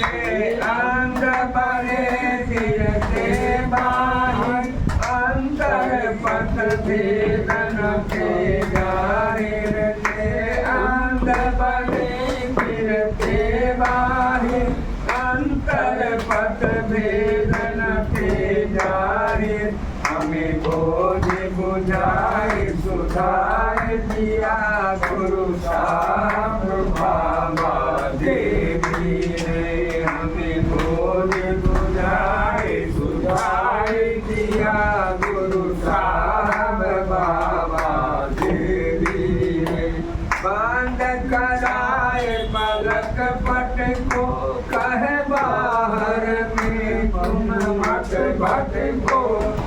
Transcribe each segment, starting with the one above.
अंग बने फिरते बाहिर अंतर पथ भेदन के जाहिर के अंग बने फिरते बाहिर अंतर पथ भेदन के जाहिर हमें बोझ बुझाए सुधार दिया गुरु साहब बाबा देवी ने हमें बोझ बुझाए सुधार दिया गुरु साहब बाबा देवी ने बंद कराए पलक पट को कहे बाहर में तुम मत भट को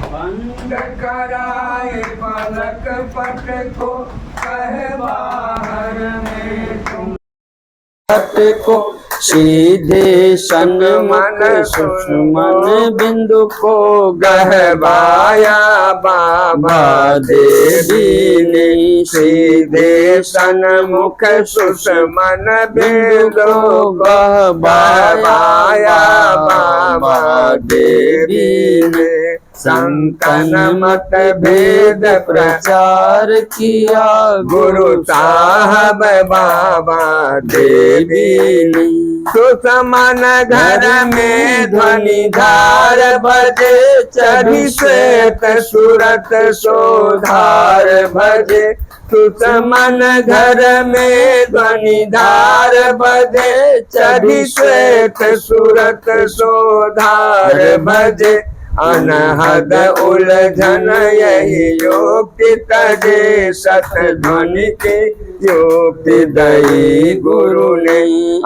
बंद कराए पलक पट को कहे बाहर में तुम को सीधे सन्मुख सुषुमन बिंदु को गहवाया बाबा देवी ने सीधे सन्मुख सुषुमन बिंदु गहवाया बाबा देवी ने संतन मत भेद प्रचार किया गुरु साहब बाबा देवी ने सुषमन घर में ध्वनि धार बजे चढ़ी श्वेत सूरत सोधार भजे सुषमन घर में ध्वनि धार बजे चढ़ी श्वेत सूरत सोधार भजे अनहद उलझन यही युक्ति तजे सत ध्वनि के युक्ति दई गुरु ने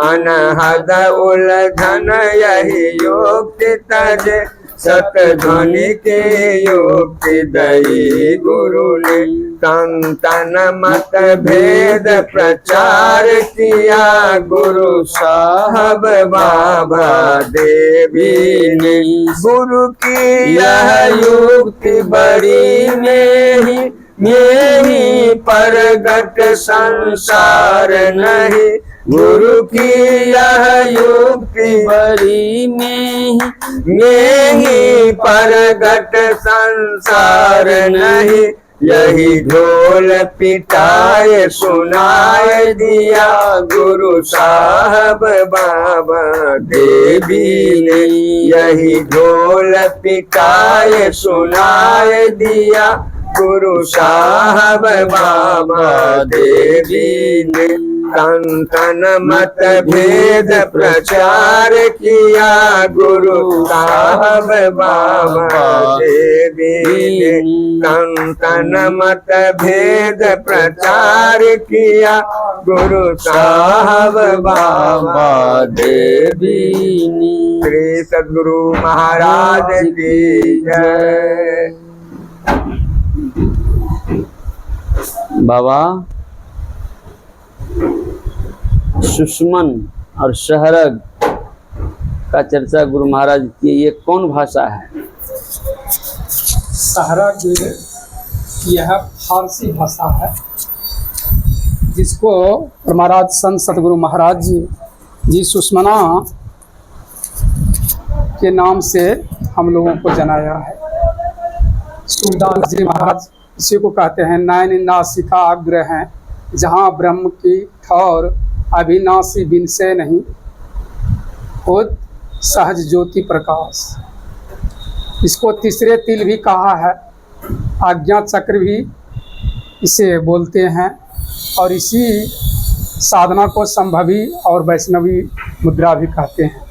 अनहद उलझन यही युक्ति तजे सत ध्वनि के युक्ति दई गुरु ने संतन मत भेद प्रचार किया गुरु साहब बाबा देवी ने गुरु की यह युक्ति बड़ी में ही परगट संसार नहीं गुरु की यह युक्ति बड़ी में ही परगट संसार नहीं यही ढोल पिटाए सुनाए दिया गुरु साहब बाबा देवी ने यही ढोल पिटाए सुनाए दिया गुरु साहब बाबा देवी ने संतन मत भेद प्रचार किया गुरु साहब बाबा देवी ने संतन मत भेद प्रचार किया गुरु साहब बाबा देवी ने। श्री सद्गुरु महाराज की जय। बाबा सुषमन और शहरग का चर्चा गुरु महाराज की ये कौन भाषा है? शहरग यह फारसी भाषा है जिसको महाराज संत सतगुरु महाराज जी सुषमना के नाम से हम लोगों को जनाया है। सूरदास जी महाराज इसी को कहते हैं नयन नासिका अग्र हैं जहाँ ब्रह्म की ठौर अविनाशी बिन से नहीं खुद सहज ज्योति प्रकाश। इसको तीसरे तिल भी कहा है, आज्ञा चक्र भी इसे बोलते हैं और इसी साधना को संभवी और वैष्णवी मुद्रा भी कहते हैं।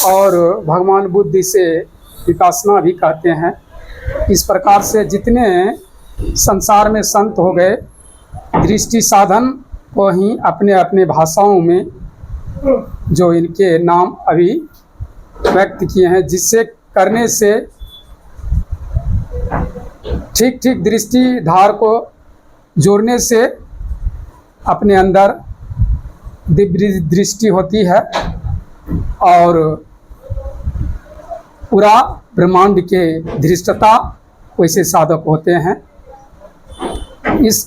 और भगवान बुद्ध से विपासना भी कहते हैं। इस प्रकार से जितने संसार में संत हो गए दृष्टि साधन को ही अपने अपने भाषाओं में जो इनके नाम अभी व्यक्त किए हैं, जिससे करने से ठीक ठीक दृष्टि धार को जोड़ने से अपने अंदर दिव्य दृष्टि होती है और पूरा ब्रह्मांड के धृष्टता वैसे साधक होते हैं। इस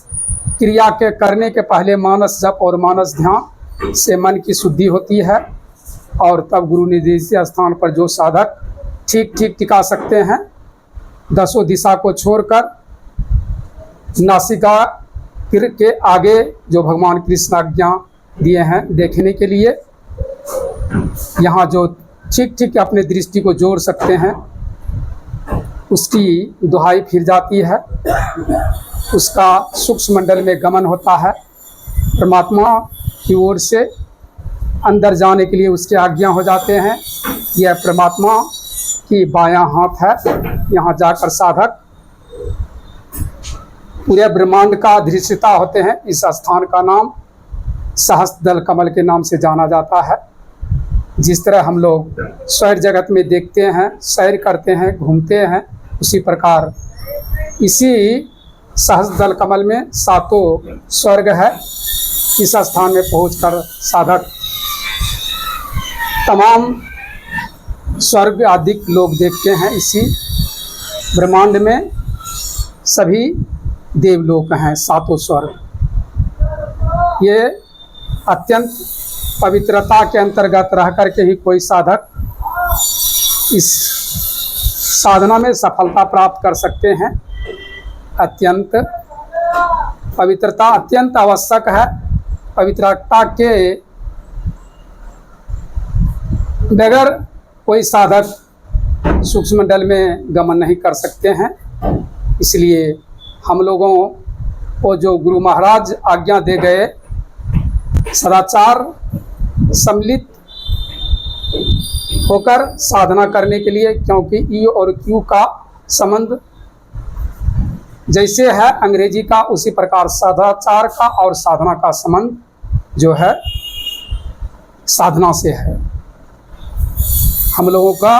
क्रिया के करने के पहले मानस जप और मानस ध्यान से मन की शुद्धि होती है और तब गुरु निर्देशित स्थान पर जो साधक ठीक ठीक टिका सकते हैं, दसों दिशा को छोड़कर नासिका के आगे जो भगवान कृष्ण आज्ञा दिए हैं देखने के लिए, यहाँ जो ठीक ठीक अपने दृष्टि को जोड़ सकते हैं, उसकी दुहाई फिर जाती है, उसका सूक्ष्म मंडल में गमन होता है, परमात्मा की ओर से अंदर जाने के लिए उसके आज्ञा हो जाते हैं। यह परमात्मा की बायां हाथ है। यहाँ जाकर साधक पूरे ब्रह्मांड का दृश्यता होते हैं। इस स्थान का नाम सहस्त्रदल कमल के नाम से जाना जाता है। जिस तरह हम लोग सैर जगत में देखते हैं, सैर करते हैं, घूमते हैं, उसी प्रकार इसी सहस्त्रदल कमल में सातों स्वर्ग है। इस स्थान में पहुंचकर साधक तमाम स्वर्ग आदि लोग देखते हैं। इसी ब्रह्मांड में सभी देवलोक हैं, सातों स्वर्ग। ये अत्यंत पवित्रता के अंतर्गत रह करके ही कोई साधक इस साधना में सफलता प्राप्त कर सकते हैं। अत्यंत पवित्रता अत्यंत आवश्यक है। पवित्रता के बगैर कोई साधक सूक्ष्म मंडल में गमन नहीं कर सकते हैं। इसलिए हम लोगों को जो गुरु महाराज आज्ञा दे गए सदाचार सम्मिलित होकर साधना करने के लिए, क्योंकि ई और क्यू का संबंध जैसे है अंग्रेजी का, उसी प्रकार सदाचार का और साधना का संबंध जो है साधना से है। हम लोगों का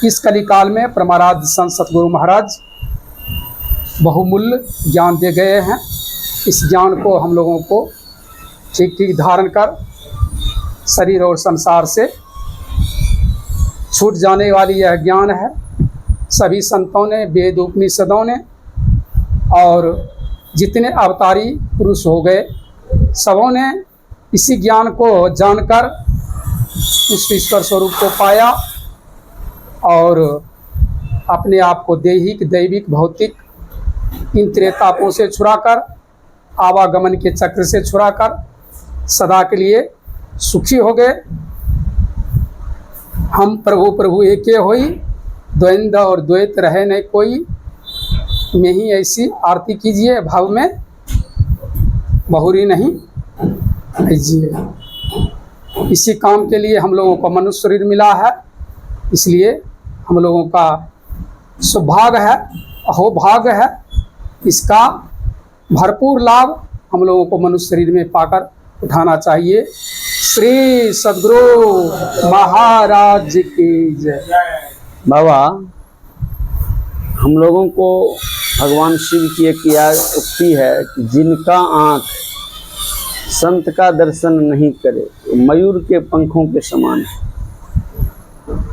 इस कलिकाल में परमाराध्य संत सतगुरु महाराज बहुमूल्य ज्ञान दे गए हैं। इस ज्ञान को हम लोगों को ठीक ठीक धारण कर शरीर और संसार से छूट जाने वाली यह ज्ञान है। सभी संतों ने, वेद उपनिषदों ने और जितने अवतारी पुरुष हो गए, सबों ने इसी ज्ञान को जानकर उस ईश्वर स्वरूप को पाया और अपने आप को दैहिक, दैविक, भौतिक इन त्रेतापों से छुड़ाकर, आवागमन के चक्र से छुड़ाकर सदा के लिए सुखी हो गए। हम प्रभु प्रभु एके होई, द्वंद्व और द्वैत रहे नहीं कोई, में ही ऐसी आरती कीजिए, भाव में बहुरी नहीं कीजिए। इसी काम के लिए हम लोगों को मनुष्य शरीर मिला है। इसलिए हम लोगों का सौभाग्य है, अहोभाग्य है। इसका भरपूर लाभ हम लोगों को मनुष्य शरीर में पाकर उठाना चाहिए। श्री सद्गुरु महाराज की जय। बाबा, हम लोगों को भगवान शिव की एक याद उक्ति है कि जिनका आँख संत का दर्शन नहीं करे तो मयूर के पंखों के समान है।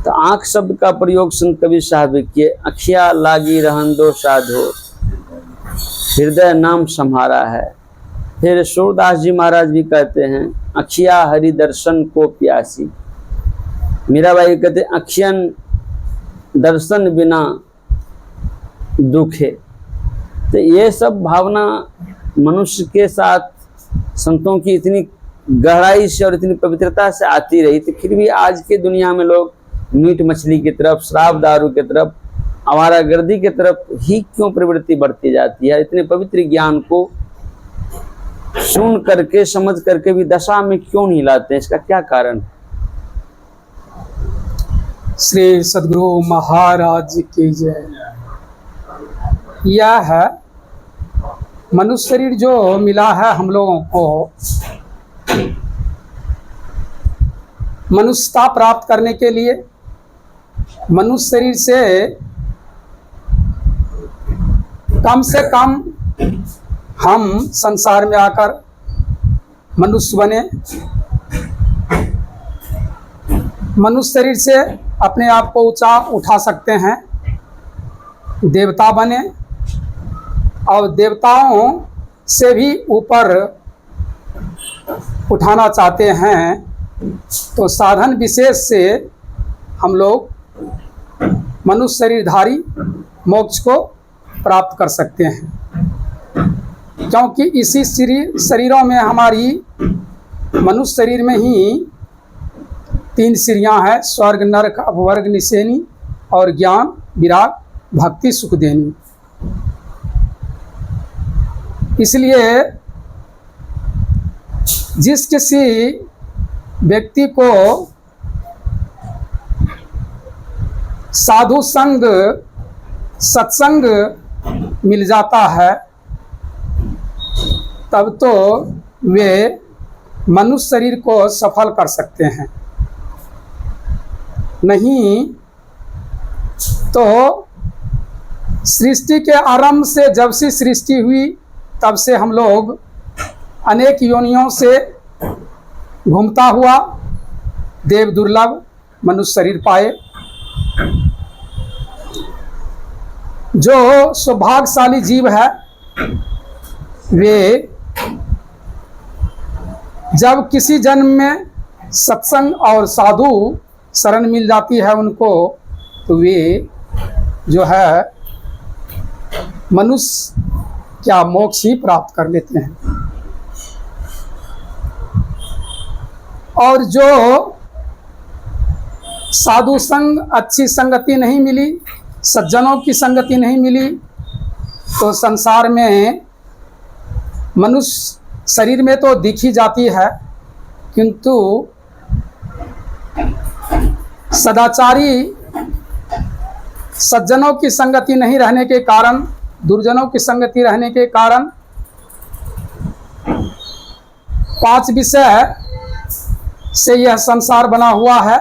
तो आँख शब्द का प्रयोग संत कबीर साहब किए। अखिया लागी रहन दो साधो, हृदय नाम सम्हारा है। फिर सूरदास जी महाराज भी कहते हैं, अखिया हरि दर्शन को प्यासी। मीराबाई कहते अखियन दर्शन बिना दुख है। तो ये सब भावना मनुष्य के साथ संतों की इतनी गहराई से और इतनी पवित्रता से आती रही, तो फिर भी आज के दुनिया में लोग मीट मछली की तरफ, शराब दारू की तरफ, आवारागर्दी की तरफ ही क्यों प्रवृत्ति बढ़ती जाती है? इतने पवित्र ज्ञान को सुन करके, समझ करके भी दशा में क्यों नहीं लाते? इसका क्या कारण है? श्री सद्गुरु महाराज की जय। यह है मनुष्य शरीर जो मिला है हम लोगों को, मनुष्यता प्राप्त करने के लिए। मनुष्य शरीर से कम हम संसार में आकर मनुष्य बने। मनुष्य शरीर से अपने आप को ऊंचा उठा सकते हैं, देवता बने, और देवताओं से भी ऊपर उठाना चाहते हैं तो साधन विशेष से हम लोग मनुष्य शरीरधारी मोक्ष को प्राप्त कर सकते हैं, क्योंकि इसी शरीरों में हमारी मनुष्य शरीर में ही 3 श्रेणियाँ हैं, स्वर्ग नरक अपवर्ग निशेनी और ज्ञान विराग भक्ति सुख देनी। इसलिए जिस किसी व्यक्ति को साधु संग सत्संग मिल जाता है तब तो वे मनुष्य शरीर को सफल कर सकते हैं, नहीं तो सृष्टि के आरंभ से जब से सृष्टि हुई तब से हम लोग अनेक योनियों से घूमता हुआ देव दुर्लभ मनुष्य शरीर पाए। जो सौभाग्यशाली जीव है वे जब किसी जन्म में सत्संग और साधु शरण मिल जाती है उनको, तो वे जो है मनुष्य क्या मोक्ष ही प्राप्त कर लेते हैं। और जो साधु संग अच्छी संगति नहीं मिली, सज्जनों की संगति नहीं मिली, तो संसार में मनुष्य शरीर में तो दिख ही जाती है, किंतु सदाचारी सज्जनों की संगति नहीं रहने के कारण, दुर्जनों की संगति रहने के कारण 5 विषय से यह संसार बना हुआ है।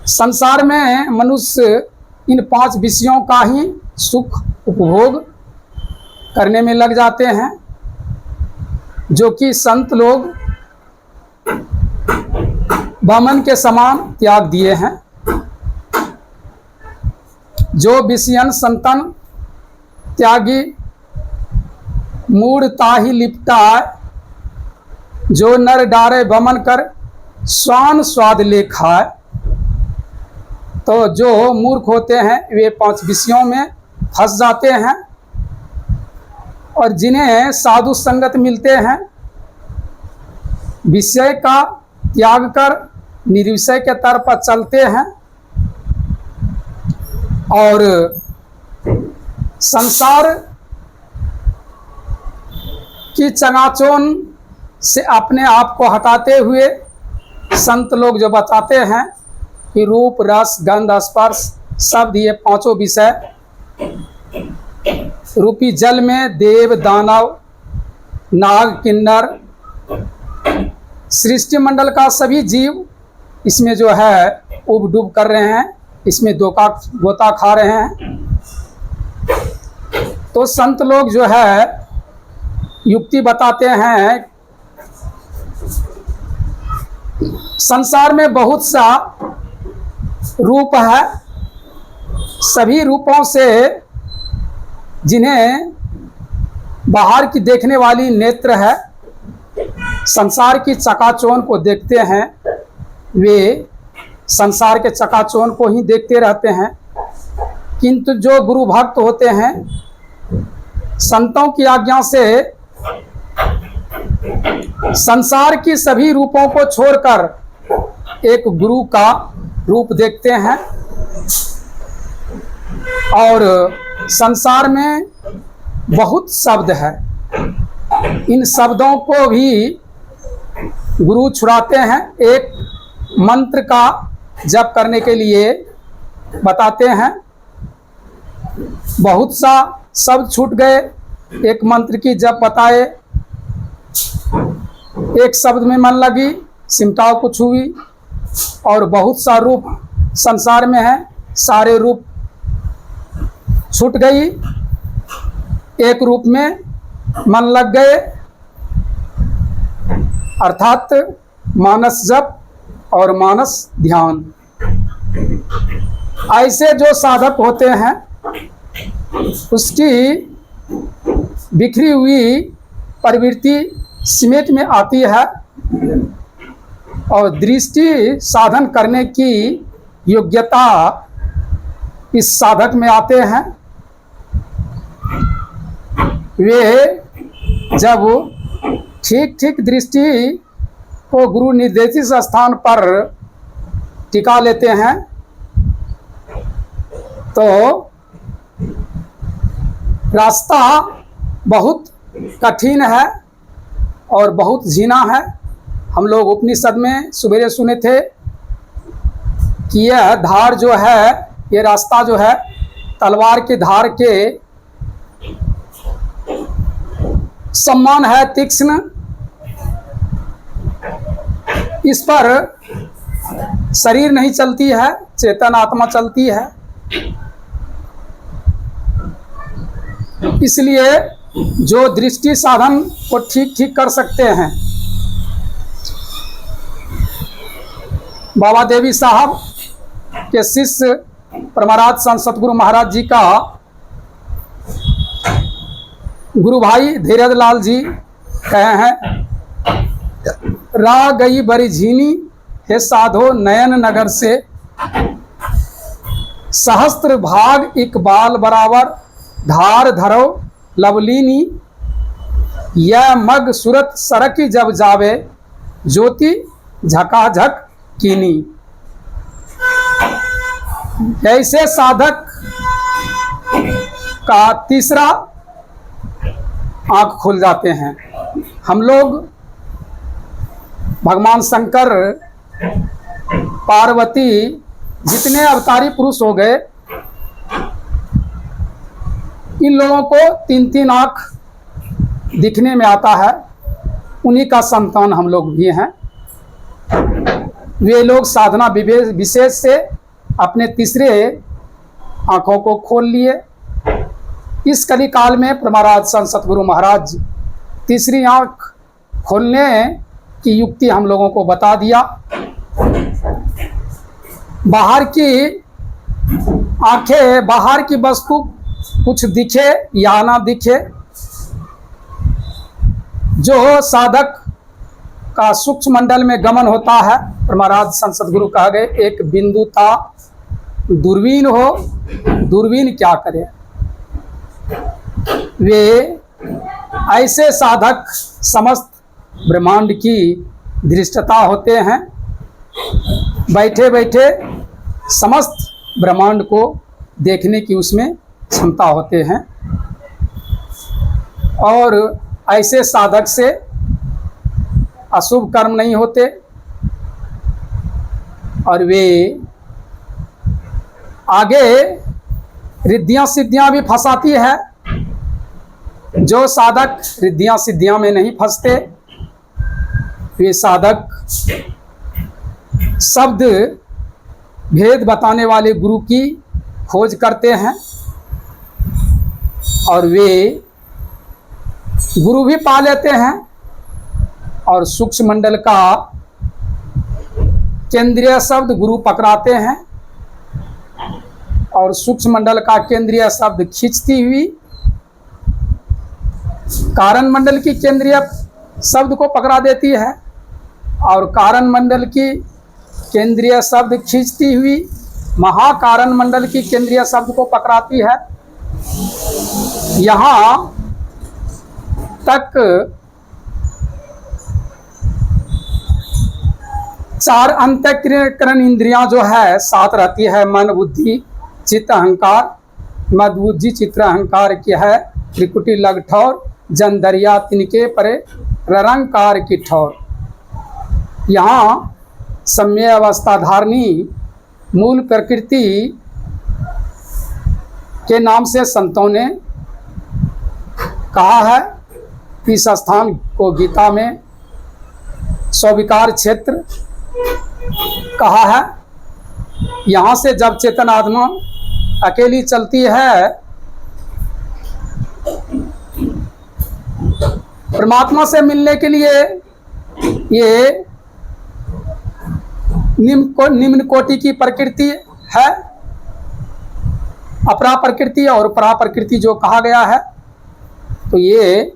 संसार में मनुष्य इन 5 विषयों का ही सुख उपभोग करने में लग जाते हैं, जो कि संत लोग बामन के समान त्याग दिए हैं। जो विषयन संतन त्यागी मूढ़ ताहि लिपटाए, जो नर डारे बमन कर स्वान स्वाद ले खाए। तो जो मूर्ख होते हैं वे 5 विषयों में फंस जाते हैं, और जिन्हें साधु संगत मिलते हैं विषय का त्याग कर निर्विषय के तरफ चलते हैं और संसार की चंगाचौन से अपने आप को हटाते हुए संत लोग जो बताते हैं कि रूप रस गंध स्पर्श शब्द ये 5 विषय रूपी जल में देव दानव नाग किन्नर सृष्टि मंडल का सभी जीव इसमें जो है उब डूब कर रहे हैं, इसमें गोता खा रहे हैं। तो संत लोग जो है युक्ति बताते हैं, संसार में बहुत सा रूप है, सभी रूपों से जिन्हें बाहर की देखने वाली नेत्र है संसार की चकाचौंध को देखते हैं, वे संसार के चकाचौंध को ही देखते रहते हैं। किंतु जो गुरु भक्त होते हैं संतों की आज्ञा से संसार की सभी रूपों को छोड़कर एक गुरु का रूप देखते हैं, और संसार में बहुत शब्द है, इन शब्दों को भी गुरु छुड़ाते हैं। एक मंत्र का जप करने के लिए बताते हैं, बहुत सा शब्द छूट गए, एक मंत्र की जप बताए, एक शब्द में मन लगी सिमटाव कुछ हुई, और बहुत सा रूप संसार में है, सारे रूप छूट गई, एक रूप में मन लग गए, अर्थात मानस जप और मानस ध्यान। ऐसे जो साधक होते हैं उसकी बिखरी हुई प्रवृत्ति सीमेट में आती है और दृष्टि साधन करने की योग्यता इस साधक में आते हैं। वे जब ठीक ठीक दृष्टि को गुरु निर्देशित स्थान पर टिका लेते हैं तो रास्ता बहुत कठिन है और बहुत झीना है। हम लोग उपनिषद में सवेरे सुने थे कि यह धार जो है, ये रास्ता जो है तलवार के धार के समान है, तीक्ष्ण। इस पर शरीर नहीं चलती है, चेतन आत्मा चलती है। इसलिए जो दृष्टि साधन को ठीक ठीक कर सकते हैं, बाबा देवी साहब के शिष्य परमाराज संत सतगुरु महाराज जी का गुरु भाई धीरज लाल जी कहे हैं, रा गई बड़ी झीनी हे साधो नयन नगर से, सहस्त्र भाग इकबाल बराबर धार धरो लवलीनी, यह मग सूरत सरकी जब जावे ज्योति झकाझक कीनी। ऐसे साधक का तीसरा आंख खुल जाते हैं। हम लोग भगवान शंकर, पार्वती, जितने अवतारी पुरुष हो गए, इन लोगों को तीन तीन आंख दिखने में आता है। उन्हीं का संतान हम लोग भी हैं। वे लोग साधना विशेष से अपने तीसरे आंखों को खोल लिए। इस कलिकाल में परमाराज संत सतगुरु महाराज तीसरी आंख खोलने की युक्ति हम लोगों को बता दिया। बाहर की आंखें, बाहर की वस्तु कुछ दिखे या ना दिखे, जो साधक का सूक्ष्म मंडल में गमन होता है, परमाराज संत सतगुरु कह गए, एक बिंदु था दूरबीन हो, दूरबीन क्या करे। वे ऐसे साधक समस्त ब्रह्मांड की दृष्टता होते हैं। बैठे बैठे समस्त ब्रह्मांड को देखने की उसमें क्षमता होते हैं। और ऐसे साधक से अशुभ कर्म नहीं होते और वे आगे रिद्धियां सिद्धियां भी फंसाती है। जो साधक रिद्धियां सिद्धियां में नहीं फंसते, वे साधक शब्द भेद बताने वाले गुरु की खोज करते हैं और वे गुरु भी पा लेते हैं और सूक्ष्म मंडल का केंद्रीय शब्द गुरु पकड़ाते हैं और सूक्ष्म मंडल का केंद्रीय शब्द खींचती हुई कारण मंडल की केंद्रीय शब्द को पकड़ा देती है और कारण मंडल की केंद्रीय शब्द खींचती हुई महाकारण मंडल की केंद्रीय शब्द को पकड़ाती है। यहाँ तक चार अंतःकरण इंद्रियां जो है साथ रहती है, मन बुद्धि चित्त अहंकार। मद बुद्धि चित्त अहंकार की है त्रिकुटी लग ठौर, जन दरिया तिनके परे ररंकार की ठौर। यहाँ सम्य अवस्था धारणी मूल प्रकृति के नाम से संतों ने कहा है। इस स्थान को गीता में स्विकार क्षेत्र कहा है। यहाँ से जब चेतन आत्मा अकेली चलती है, परमात्मा से मिलने के लिए ये निम्न कोटि की प्रकृति है। अपरा प्रकृति और परा प्रकृति जो कहा गया है, तो ये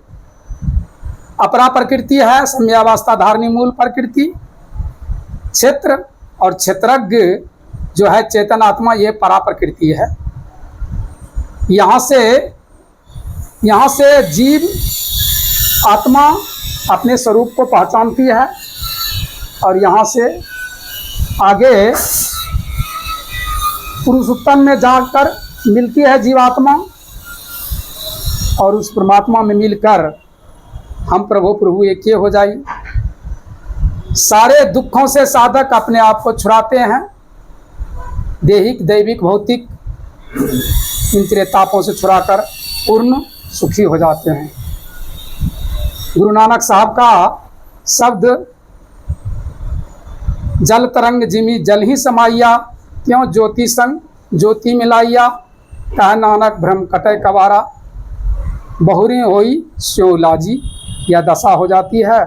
अपरा प्रकृति है, सम्यावस्था धारणी मूल प्रकृति। क्षेत्र और क्षेत्रज्ञ जो है चेतन आत्मा, ये परा प्रकृति है। यहाँ से जीव आत्मा अपने स्वरूप को पहचानती है और यहाँ से आगे पुरुषोत्तम में जाकर मिलती है जीवात्मा और उस परमात्मा में मिलकर हम प्रभु एक हो जाए। सारे दुखों से साधक अपने आप को छुड़ाते हैं, देहिक दैविक भौतिक इन त्रितापों से छुड़ाकर पूर्ण सुखी हो जाते हैं। गुरु नानक साहब का शब्द जल तरंग जिमी जल ही समाइया, क्यों ज्योति संग ज्योति मिलाइया, कह नानक भ्रम कटय कवारा, बहुरी होई स्यो लाजी। यह दशा हो जाती है।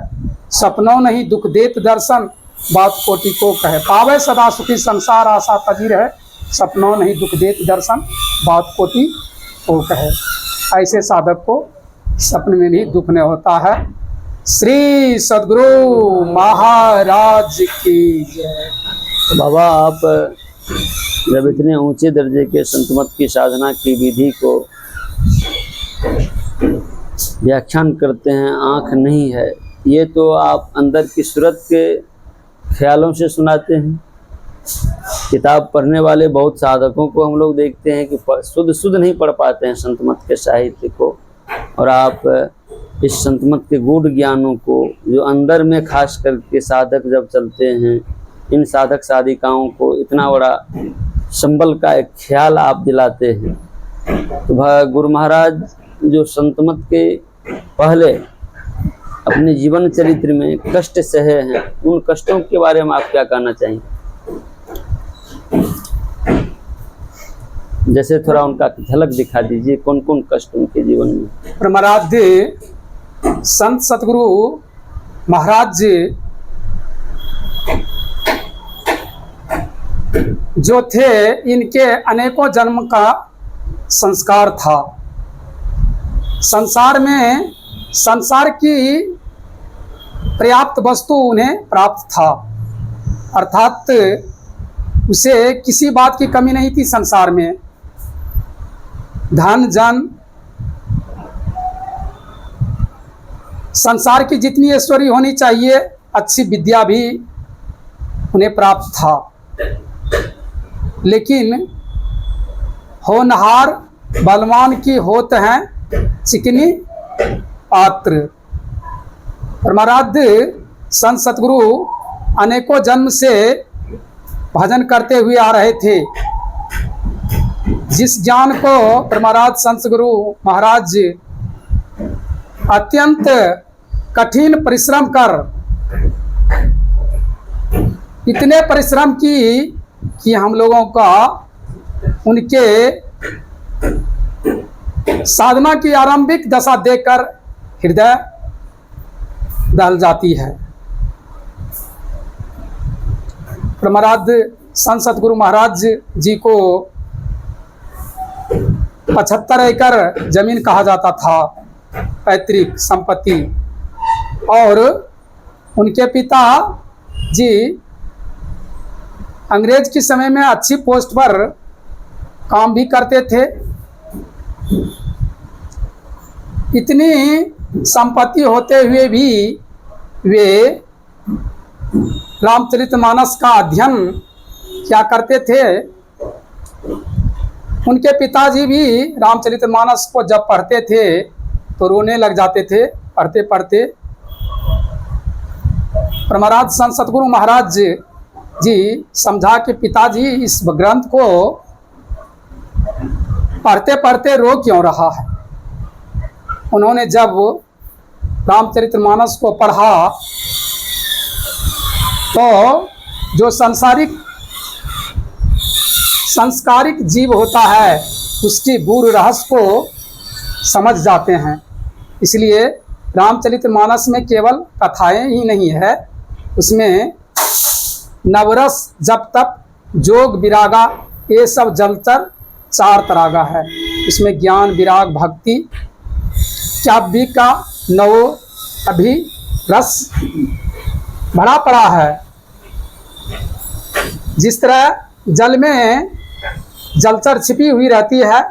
सपनों नहीं दुख देत दर्शन, बात कोटि को कहे पावे सदा सुखी संसार आशा तजीर है। सपनों नहीं दुख देत दर्शन, बात कोटि को कहे। ऐसे साधक को सपने में भी दुख नहीं होता है। श्री सद्गुरु महाराज की जय। तो बाबा, आप जब इतने ऊंचे दर्जे के संतमत की साधना की विधि को व्याख्यान करते हैं, आँख नहीं है, ये तो आप अंदर की सूरत के ख्यालों से सुनाते हैं। किताब पढ़ने वाले बहुत साधकों को हम लोग देखते हैं कि शुद्ध नहीं पढ़ पाते हैं संतमत के साहित्य को, और आप इस संतमत के गूढ़ ज्ञानों को जो अंदर में खास करके साधक जब चलते हैं, इन साधक साधिकाओं को इतना बड़ा संबल का एक ख्याल आप दिलाते हैं। तो गुरु महाराज जो संतमत के पहले अपने जीवन चरित्र में कष्ट सहे हैं, उन कष्टों के बारे में आप क्या कहना चाहेंगे? जैसे थोड़ा उनका झलक दिखा दीजिए, कौन कौन कष्ट उनके जीवन में। परमाराध्य संत सतगुरु महाराज जी जो थे, इनके अनेकों जन्म का संस्कार था। संसार में संसार की पर्याप्त वस्तु उन्हें प्राप्त था, अर्थात उसे किसी बात की कमी नहीं थी। संसार में धन जन संसार की जितनी ऐश्वर्य होनी चाहिए, अच्छी विद्या भी उन्हें प्राप्त था। लेकिन होनहार बलवान की होत हैं चिकनी पात्र। परमाराध्य संत सतगुरु अनेकों जन्म से भजन करते हुए आ रहे थे। जिस ज्ञान को परमाराध्य संत गुरु महाराज अत्यंत कठिन परिश्रम कर, इतने परिश्रम की कि हम लोगों का उनके साधना की आरंभिक दशा देखकर हृदय दहल जाती है। परमाराध्य संत सतगुरु महाराज जी को 75 एकड़ जमीन कहा जाता था, पैतृक संपत्ति, और उनके पिता जी अंग्रेज के समय में अच्छी पोस्ट पर काम भी करते थे। इतनी संपत्ति होते हुए भी वे रामचरितमानस का अध्ययन क्या करते थे। उनके पिताजी भी रामचरितमानस को जब पढ़ते थे तो रोने लग जाते थे पढ़ते पढ़ते। परमाराध्य संत सतगुरु महाराज जी समझा कि पिताजी इस ग्रंथ को पढ़ते पढ़ते रो क्यों रहा है। उन्होंने जब रामचरितमानस को पढ़ा तो जो संस्कारिक जीव होता है उसकी गूढ़ रहस्य को समझ जाते हैं। इसलिए रामचरितमानस में केवल कथाएं ही नहीं है, उसमें नवरस जप तप जोग विरागा ये सब जलचर 4 तरागा है। इसमें ज्ञान विराग भक्ति काव्य का 9 अभी रस भरा पड़ा है। जिस तरह जल में जलचर छिपी हुई रहती है,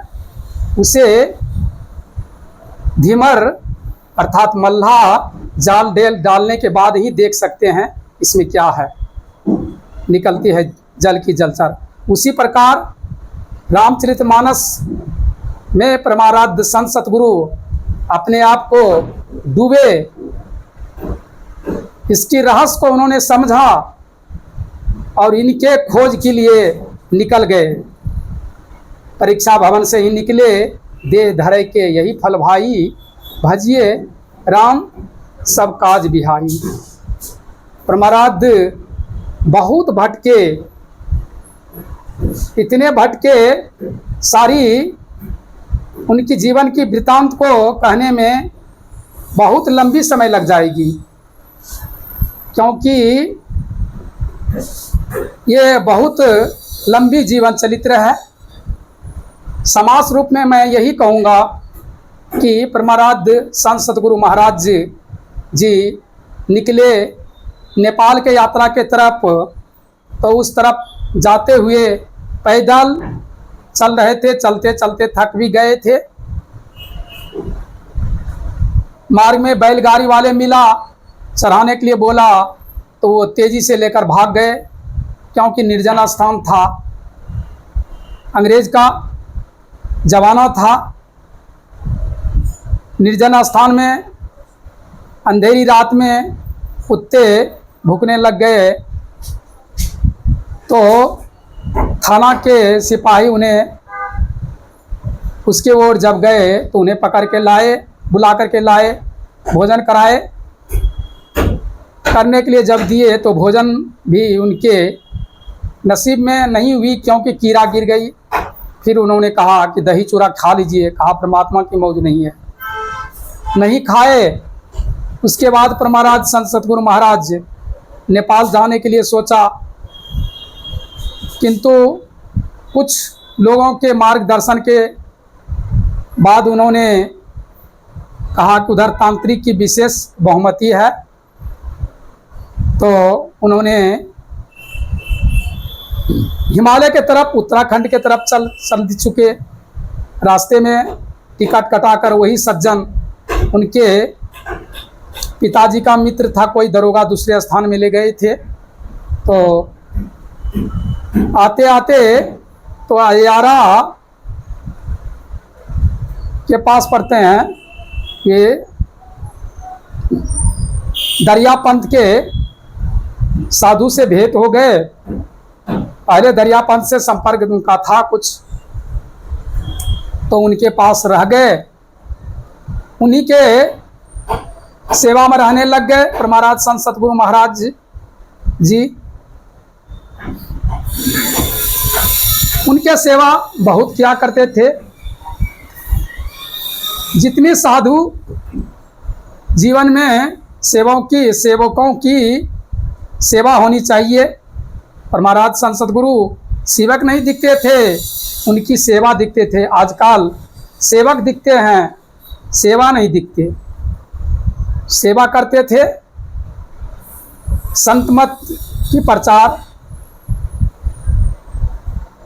उसे धीमर अर्थात मल्लाह जाल डालने के बाद ही देख सकते हैं इसमें क्या है, निकलती है जल की जलचर। उसी प्रकार रामचरितमानस में परमाराध्य संत सतगुरु अपने आप को डूबे, इसकी रहस्य को उन्होंने समझा और इनके खोज के लिए निकल गए। परीक्षा भवन से ही निकले, दे धरे के यही फल भाई, भजिए राम सब काज बिहाई। परमाराध्य बहुत भटके, इतने भटके, सारी उनकी जीवन की वृतांत को कहने में बहुत लंबी समय लग जाएगी, क्योंकि ये बहुत लंबी जीवन चरित्र है। समास रूप में मैं यही कहूँगा कि परमाराध्य संत सतगुरु महाराज जी निकले नेपाल के यात्रा के तरफ, तो उस तरफ जाते हुए पैदल चल रहे थे, चलते चलते थक भी गए थे। मार्ग में बैलगाड़ी वाले मिला, चढ़ाने के लिए बोला तो वो तेजी से लेकर भाग गए, क्योंकि निर्जन स्थान था, अंग्रेज का जमाना था। निर्जन स्थान में अंधेरी रात में कुत्ते भूखने लग गए, तो थाना के सिपाही उन्हें उसके ओर जब गए तो उन्हें पकड़ के लाए, बुला करके लाए, भोजन कराए। करने के लिए जब दिए तो भोजन भी उनके नसीब में नहीं हुई, क्योंकि कीड़ा गिर गई। फिर उन्होंने कहा कि दही चूरा खा लीजिए, कहा परमात्मा की मौज नहीं है, नहीं खाए। उसके बाद परमाराध्य संत सतगुरु महाराज नेपाल जाने के लिए सोचा, किंतु कुछ लोगों के मार्गदर्शन के बाद उन्होंने कहा कि उधर तांत्रिक की विशेष बहुमति है, तो उन्होंने हिमालय के तरफ, उत्तराखंड के तरफ चल चुके। रास्ते में टिकट कटाकर वही सज्जन, उनके पिताजी का मित्र था कोई दरोगा, दूसरे स्थान में ले गए थे। तो आते आते तो अयारा के पास पड़ते हैं, ये दरियापंथ के साधु से भेंट हो गए। पहले दरियापंथ से संपर्क उनका था कुछ, तो उनके पास रह गए, उन्हीं के सेवा में रहने लग गए परमाराध्य संत सतगुरु महाराज जी। उनके सेवा बहुत किया करते थे। जितने साधु जीवन में सेवकों की सेवा होनी चाहिए, परमाराध्य संत सतगुरु सेवक नहीं दिखते थे, उनकी सेवा दिखते थे। आजकल सेवक दिखते हैं, सेवा नहीं दिखते। सेवा करते थे, संत मत की प्रचार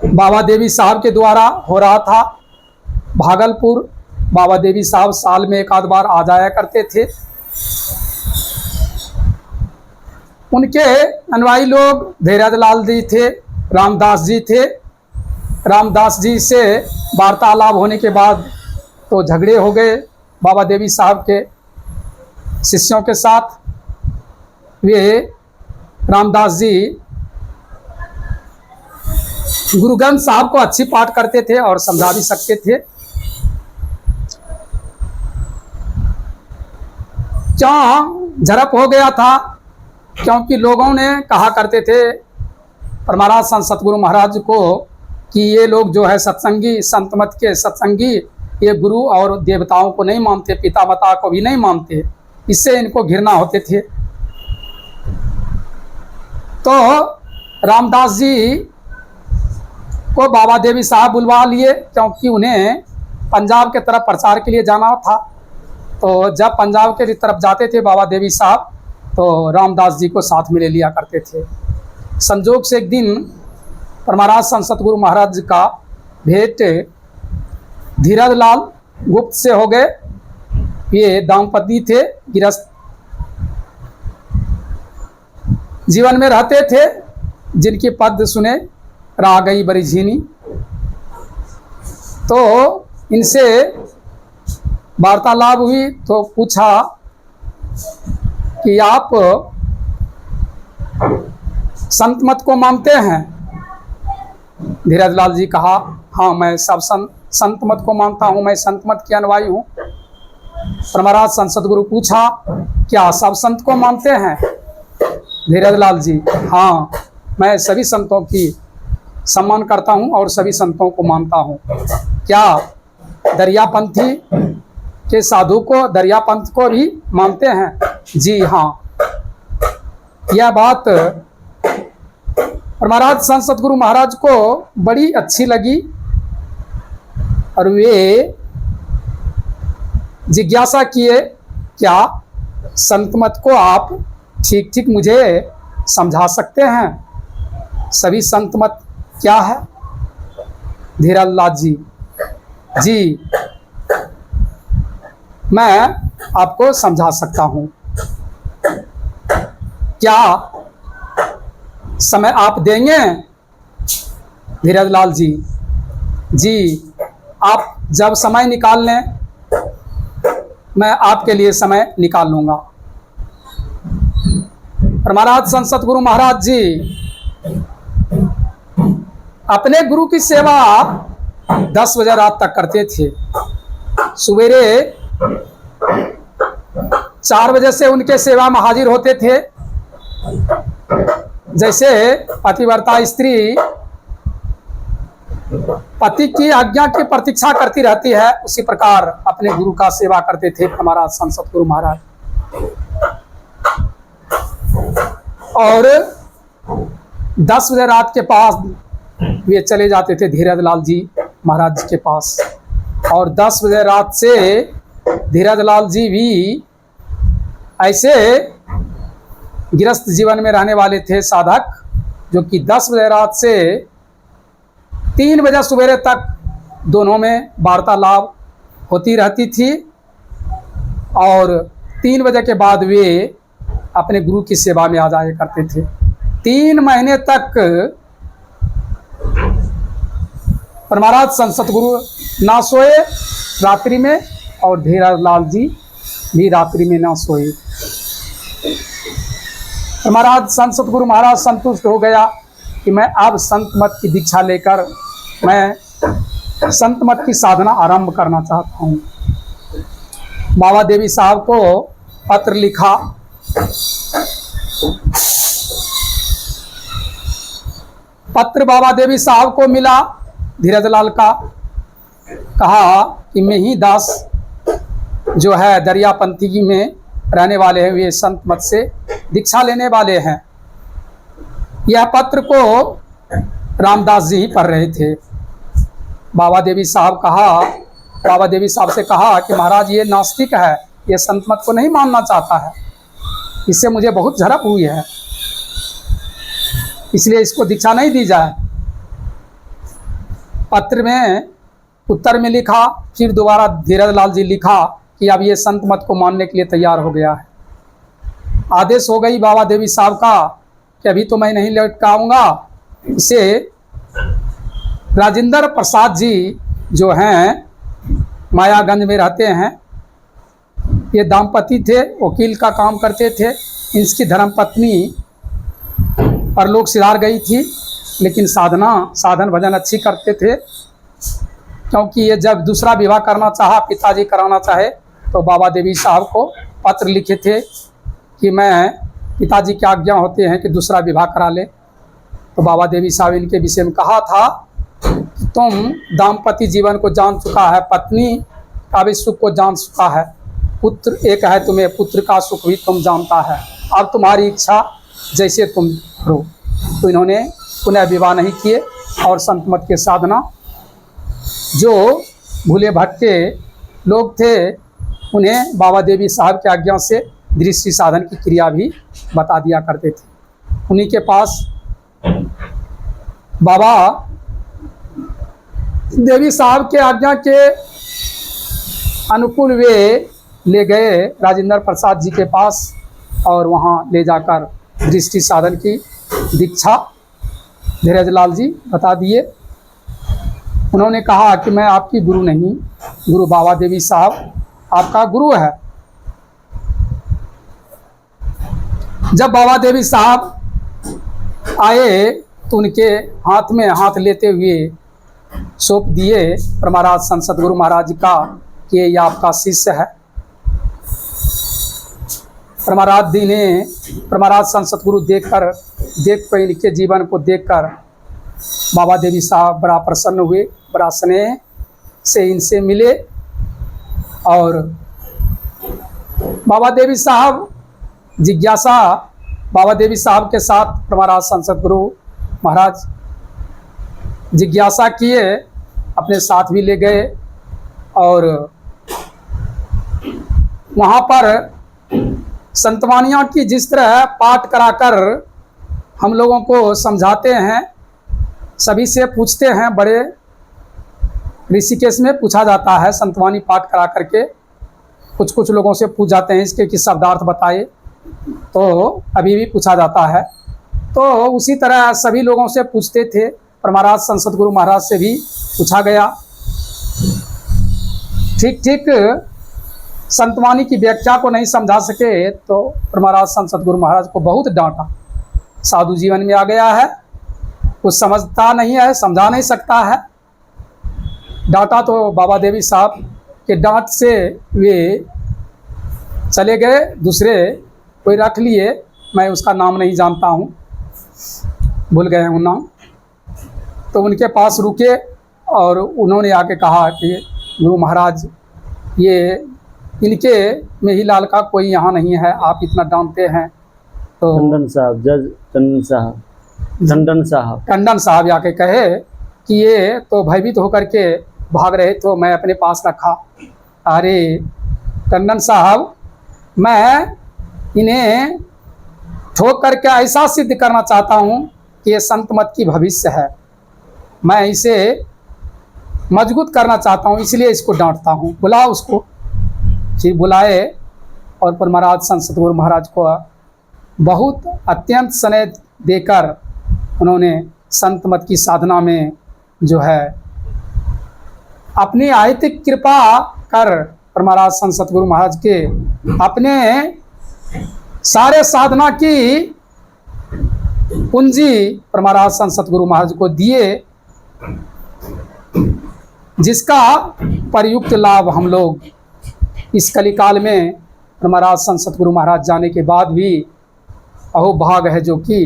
बाबा देवी साहब के द्वारा हो रहा था। भागलपुर बाबा देवी साहब साल में एक आध बार आ जाया करते थे। उनके अनुयायी लोग धीरज लाल जी थे, रामदास जी थे। रामदास जी से वार्तालाप होने के बाद तो झगड़े हो गए बाबा देवी साहब के शिष्यों के साथ। वे रामदास जी गुरु ग्रंथ साहब को अच्छी पाठ करते थे और समझा भी सकते थे। क्यों झड़प हो गया था? क्योंकि लोगों ने कहा करते थे परमाराध्य संत सतगुरु महाराज को कि ये लोग जो है सत्संगी, संत मत के सत्संगी, ये गुरु और देवताओं को नहीं मानते, पिता माता को भी नहीं मानते, इससे इनको घृणा होते थे। तो रामदास जी को बाबा देवी साहब बुलवा लिए, क्योंकि उन्हें पंजाब के तरफ प्रचार के लिए जाना था। तो जब पंजाब के तरफ जाते थे बाबा देवी साहब, तो रामदास जी को साथ में ले लिया करते थे। संजोग से एक दिन परमाराज संत सतगुरु महाराज का भेंट धीरज लाल गुप्त से हो गए। ये दाम्पति थे, गृहस्थ जीवन में रहते थे, जिनकी पद सुने रह गई बड़ी झीनी। तो इनसे वार्तालाप हुई तो पूछा कि आप संत मत को मानते हैं? धीरज लाल जी कहा, हाँ मैं सब संत मत को मानता हूँ, मैं संत मत के अनुयायी हूँ। परमाराज संत सतगुरु पूछा, क्या सब संत को मानते हैं? धीरज लाल जी, हाँ मैं सभी संतों की सम्मान करता हूँ और सभी संतों को मानता हूँ। क्या दरियापंथी के साधु को, दरियापंथ को भी मानते हैं? जी हाँ। यह बात परमाराज संत सतगुरु महाराज को बड़ी अच्छी लगी और वे जिज्ञासा किए, क्या संत मत को आप ठीक ठीक मुझे समझा सकते हैं? सभी संत मत क्या है? धीरज लाल जी, जी मैं आपको समझा सकता हूँ। क्या समय आप देंगे? धीरज लाल जी, जी आप जब समय निकाल लें मैं आपके लिए समय निकाल लूँगा। परमाराज संत सतगुरु महाराज जी अपने गुरु की सेवा 10 बजे रात तक करते थे। सवेरे 4 बजे से उनके सेवा में हाजिर होते थे। जैसे पतिव्रता स्त्री पति की आज्ञा की प्रतीक्षा करती रहती है, उसी प्रकार अपने गुरु का सेवा करते थे परमाराज संत सतगुरु महाराज। और 10 बजे रात के पास वे चले जाते थे धीरज लाल जी महाराज के पास। और 10 बजे रात से धीरज लाल जी भी ऐसे गृहस्थ जीवन में रहने वाले थे साधक, जो कि 10 बजे रात से 3 बजे सवेरे तक दोनों में वार्तालाप होती रहती थी। और 3 बजे के बाद वे अपने गुरु की सेवा में आ जाया करते थे। 3 महीने तक परमाराज संत सतगुरु ना सोए रात्रि में, और धीरज लाल जी भी रात्रि में ना सोए। परमाराज संत सतगुरु महाराज संतुष्ट हो गया कि मैं अब संत मत की दीक्षा लेकर मैं संत मत की साधना आरंभ करना चाहता हूँ। बाबा देवी साहब को पत्र लिखा। पत्र बाबा देवी साहब को मिला धीरज लाल का। कहा कि मैं ही दास जो है दरियापंथी में रहने वाले हैं, वे संत मत से दीक्षा लेने वाले हैं। यह पत्र को रामदास जी ही पढ़ रहे थे। बाबा देवी साहब से कहा कि महाराज ये नास्तिक है, ये संत मत को नहीं मानना चाहता है, इससे मुझे बहुत झड़प हुई है, इसलिए इसको दीक्षा नहीं दी जाए। पत्र में उत्तर में लिखा। फिर दोबारा धीरज लाल जी लिखा कि अब ये संत मत को मानने के लिए तैयार हो गया है। आदेश हो गई बाबा देवी साहब का कि अभी तो मैं नहीं लौट कर आऊँगा। इसे राजेंद्र प्रसाद जी जो हैं मायागंज में रहते हैं, ये दाम्पति थे, वकील का काम करते थे। इनकी धर्मपत्नी परलोक सिधार गई थी, लेकिन साधन भजन अच्छी करते थे। क्योंकि ये जब दूसरा विवाह करना चाहा, पिताजी कराना चाहे, तो बाबा देवी साहब को पत्र लिखे थे कि मैं पिताजी की आज्ञा होते हैं कि दूसरा विवाह करा ले। तो बाबा देवी साहब इनके विषय में कहा था कि तुम दाम्पत्य जीवन को जान चुका है, पत्नी का भी सुख को जान चुका है, पुत्र एक है तुम्हें, पुत्र का सुख भी तुम जानता है, अब तुम्हारी इच्छा जैसे तुम करो। तो इन्होंने पुनः विवाह नहीं किए और संत मत के साधना, जो भूले भटके लोग थे उन्हें बाबा देवी साहब की आज्ञा से दृष्टि साधन की क्रिया भी बता दिया करते थे। उन्हीं के पास बाबा देवी साहब के आज्ञा के अनुकूल वे ले गए राजेंद्र प्रसाद जी के पास और वहाँ ले जाकर दृष्टि साधन की दीक्षा धीरज लाल जी बता दिए। उन्होंने कहा कि मैं आपकी गुरु नहीं, गुरु बाबा देवी साहब आपका गुरु है। जब बाबा देवी साहब आए तो उनके हाथ में हाथ लेते हुए सौंप दिए परमाराज संत सतगुरु महाराज का कि ये आपका शिष्य है। परमाराज संत सतगुरु देख कर इनके जीवन को देखकर बाबा देवी साहब बड़ा प्रसन्न हुए, बड़ा स्नेह से इनसे मिले और बाबा देवी साहब बाबा देवी साहब के साथ परमाराज संत सतगुरु महाराज जिज्ञासा किए, अपने साथ भी ले गए और वहाँ पर संतवानियाँ की जिस तरह पाठ कराकर हम लोगों को समझाते हैं, सभी से पूछते हैं, बड़े ऋषिकेश में पूछा जाता है संतवानी पाठ करा करके, कुछ लोगों से पूछ जाते हैं इसके कि शब्दार्थ बताए, तो अभी भी पूछा जाता है। तो उसी तरह सभी लोगों से पूछते थे, परमाराज संत सतगुरु महाराज से भी पूछा गया। ठीक संतवानी की व्याख्या को नहीं समझा सके तो परमाराज संत सतगुरु महाराज को बहुत डांटा। साधु जीवन में आ गया है, कुछ समझता नहीं है, समझा नहीं सकता है, डांटा। तो बाबा देवी साहब के डांट से वे चले गए, दूसरे कोई रख लिए, मैं उसका नाम नहीं जानता हूँ, भूल गए हूँ नाम। तो उनके पास रुके और उन्होंने आके कहा कि गुरु महाराज ये इनके में ही लाल का कोई यहाँ नहीं है, आप इतना डांटते हैं। तो टंडन साहब, जज टंडन साहब आके कहे कि ये तो भयभीत होकर के भाग रहे तो मैं अपने पास रखा। अरे टंडन साहब, मैं इन्हें ठोक करके ऐसा सिद्ध करना चाहता हूँ कि ये संत मत की भविष्य है, मैं इसे मजबूत करना चाहता हूँ, इसलिए इसको डांटता हूँ, बुलाओ उसको। फिर बुलाए और परमाराज संत सतगुरु महाराज को बहुत अत्यंत स्नेह देकर उन्होंने संत मत की साधना में जो है अपनी आयतिक कृपा कर परमाराज संत सतगुरु महाराज के अपने सारे साधना की पूंजी परमाराज संत सतगुरु महाराज को दिए, जिसका प्रयुक्त लाभ हम लोग इस कलिकाल में परमाराज संत सतगुरु महाराज जाने के बाद भी अहोभाग है जो कि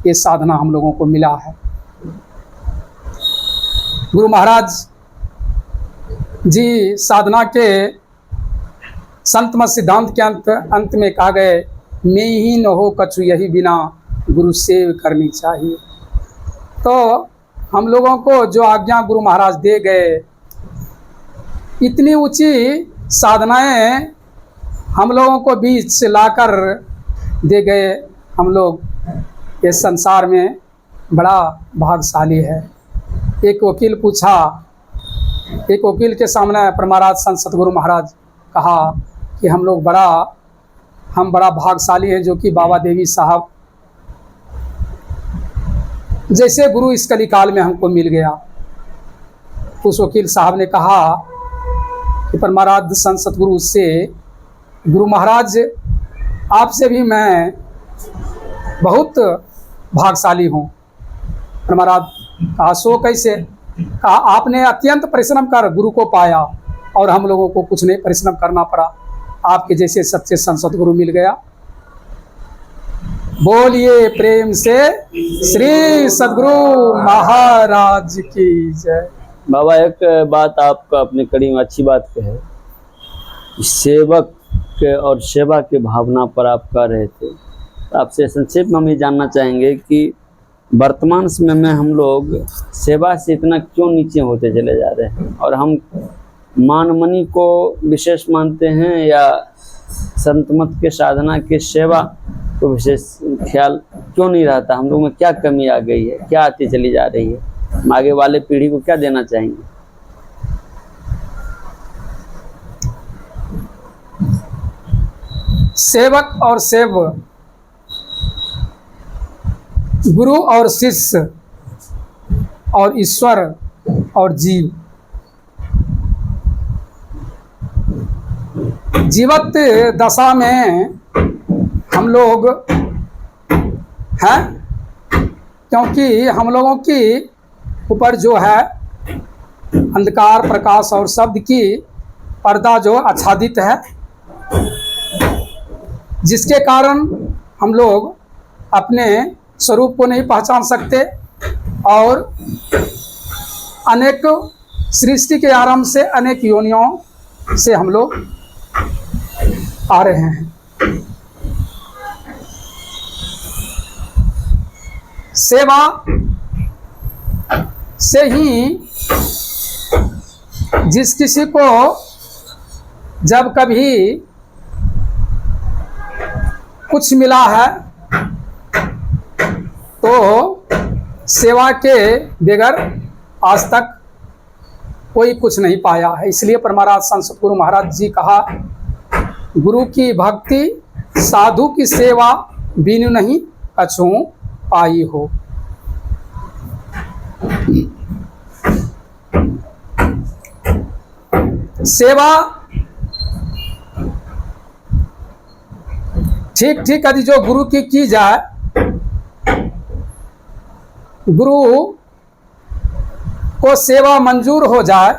ये साधना हम लोगों को मिला है। गुरु महाराज जी साधना के संत मत सिद्धांत के अंत में कहा गए, मैं ही न हो कछु यही बिना गुरु सेव करनी चाहिए। तो हम लोगों को जो आज्ञा गुरु महाराज दे गए, इतनी ऊंची साधनाएं हम लोगों को बीच से लाकर दे गए। हम लोग इस संसार में बड़ा भाग्यशाली है। एक वकील के सामने परमाराज संत सतगुरु महाराज कहा कि हम बड़ा भाग्यशाली है जो कि बाबा देवी साहब जैसे गुरु इस कलिकाल में हमको मिल गया। उस वकील साहब ने कहा कि परमाराज संत सतगुरु से गुरु महाराज आपसे भी मैं बहुत भाग्यशाली हूँ। परमाराज कहा सो कैसे? कहा आपने अत्यंत परिश्रम कर गुरु को पाया और हम लोगों को कुछ नहीं परिश्रम करना पड़ा, आपके जैसे सच्चे संत सतगुरु मिल गया। बोलिए प्रेम से श्री सद्गुरु महाराज की जय। बाबा एक बात आपका अपनी कड़ी में अच्छी बात कहे, सेवक और सेवा के भावना पर आप कह रहे थे। तो आपसे संक्षेप में हम ये जानना चाहेंगे कि वर्तमान समय में हम लोग सेवा से इतना क्यों नीचे होते चले जा रहे हैं और हम मान मनी को विशेष मानते हैं या संत मत के साधना के सेवा को विशेष ख्याल क्यों नहीं रहता? हम लोग में क्या कमी आ गई है, क्या आती चली जा रही है? हम आगे वाले पीढ़ी को क्या देना चाहेंगे? सेवक और सेव, गुरु और शिष्य और ईश्वर और जीव, जीवत दशा में हम लोग हैं, क्योंकि हम लोगों की ऊपर जो है अंधकार प्रकाश और शब्द की पर्दा जो आच्छादित है, जिसके कारण हम लोग अपने स्वरूप को नहीं पहचान सकते और अनेक सृष्टि के आरंभ से अनेक योनियों से हम लोग आ रहे हैं। सेवा से ही जिस किसी को जब कभी कुछ मिला है तो सेवा के बगैर आज तक कोई कुछ नहीं पाया है। इसलिए परमाराज संत सतगुरु महाराज जी कहा, गुरु की भक्ति साधु की सेवा बिनु नहीं कछु पाई हो। सेवा ठीक ठीक यदि जो गुरु की जाए, गुरु को सेवा मंजूर हो जाए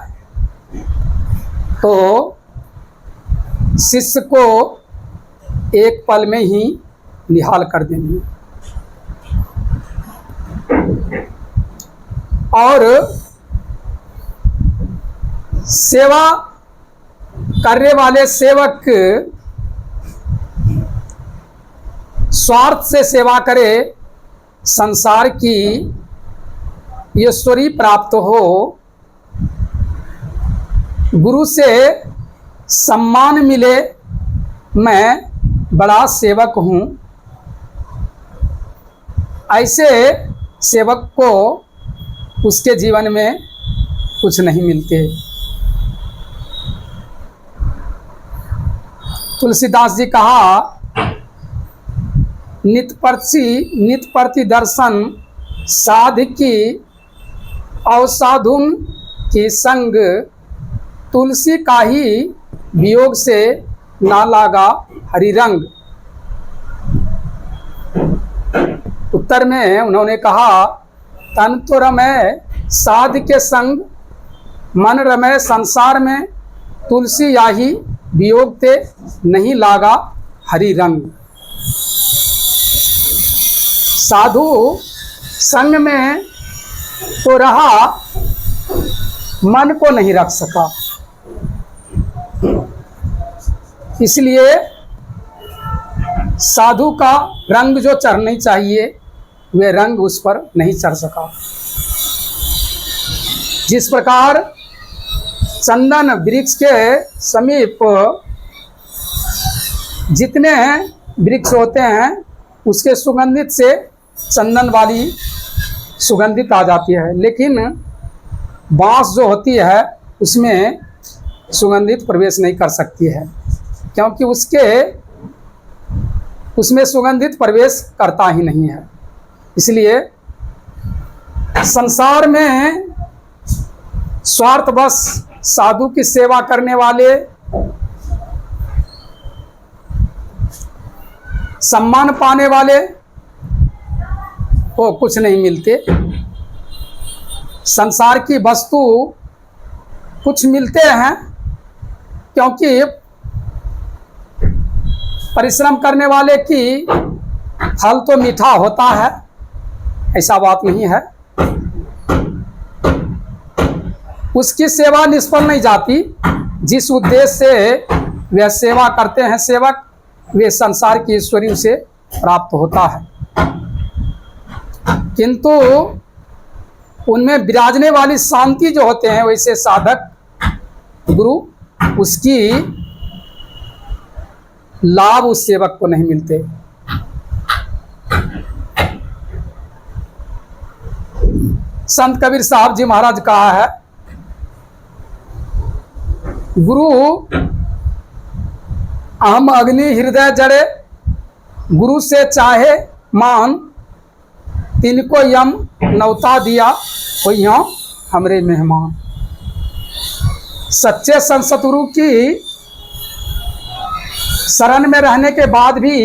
तो शिष्य को एक पल में ही निहाल कर देंगे। और सेवा करने वाले सेवक स्वार्थ से सेवा करे, संसार की ईश्वरी प्राप्त हो, गुरु से सम्मान मिले, मैं बड़ा सेवक हूँ, ऐसे सेवक को उसके जीवन में कुछ नहीं मिलते। तुलसीदास जी कहा, नित प्रति दर्शन साध की अवसाधुन की संग, तुलसी का ही वियोग से ना लागा हरि रंग। उत्तर में उन्होंने कहा, तन तो रमय साध के संग, मन रमय संसार में, तुलसी याही वियोग ते नहीं लागा हरि रंग। साधु संग में तो रहा, मन को नहीं रख सका, इसलिए साधु का रंग जो चढ़ना चाहिए वे रंग उस पर नहीं चढ़ सका। जिस प्रकार चंदन वृक्ष के समीप जितने वृक्ष होते हैं उसके सुगंधित से चंदन वाली सुगंधित आ जाती है, लेकिन बांस जो होती है उसमें सुगंधित प्रवेश नहीं कर सकती है, क्योंकि उसमें सुगंधित प्रवेश करता ही नहीं है। इसलिए संसार में स्वार्थवश साधु की सेवा करने वाले सम्मान पाने वाले को कुछ नहीं मिलते। संसार की वस्तु कुछ मिलते हैं क्योंकि परिश्रम करने वाले की फल तो मीठा होता है, ऐसा बात नहीं है। उसकी सेवा निष्फल नहीं जाती। जिस उद्देश्य से वे सेवा करते हैं सेवक, वे संसार की ईश्वरी उसे प्राप्त होता है, किंतु उनमें विराजने वाली शांति जो होते हैं वैसे साधक गुरु उसकी लाभ उस सेवक को नहीं मिलते। संत कबीर साहब जी महाराज कहा है, गुरु हम अग्नि हृदय जड़े, गुरु से चाहे मान, तिनको यम नौता दिया हो यहाँ हमरे मेहमान। सच्चे संत सतगुरु की शरण में रहने के बाद भी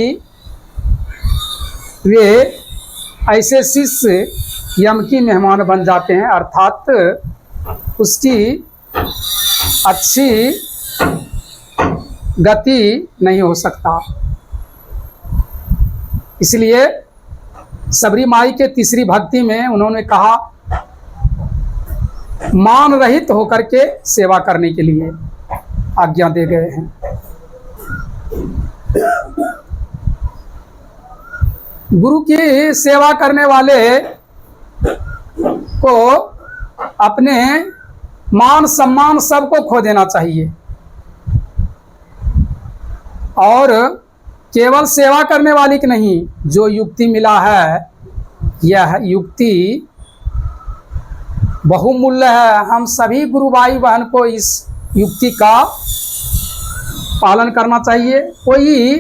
वे ऐसे शिष्य यम की मेहमान बन जाते हैं, अर्थात उसकी अच्छी गति नहीं हो सकता। इसलिए सबरी माई के तीसरी भक्ति में उन्होंने कहा मान रहित होकर के सेवा करने के लिए आज्ञा दे गए हैं। गुरु की सेवा करने वाले को अपने मान सम्मान सबको खो देना चाहिए और केवल सेवा करने वाली की नहीं, जो युक्ति मिला है यह युक्ति बहुमूल्य है। हम सभी गुरु भाई बहन को इस युक्ति का पालन करना चाहिए। कोई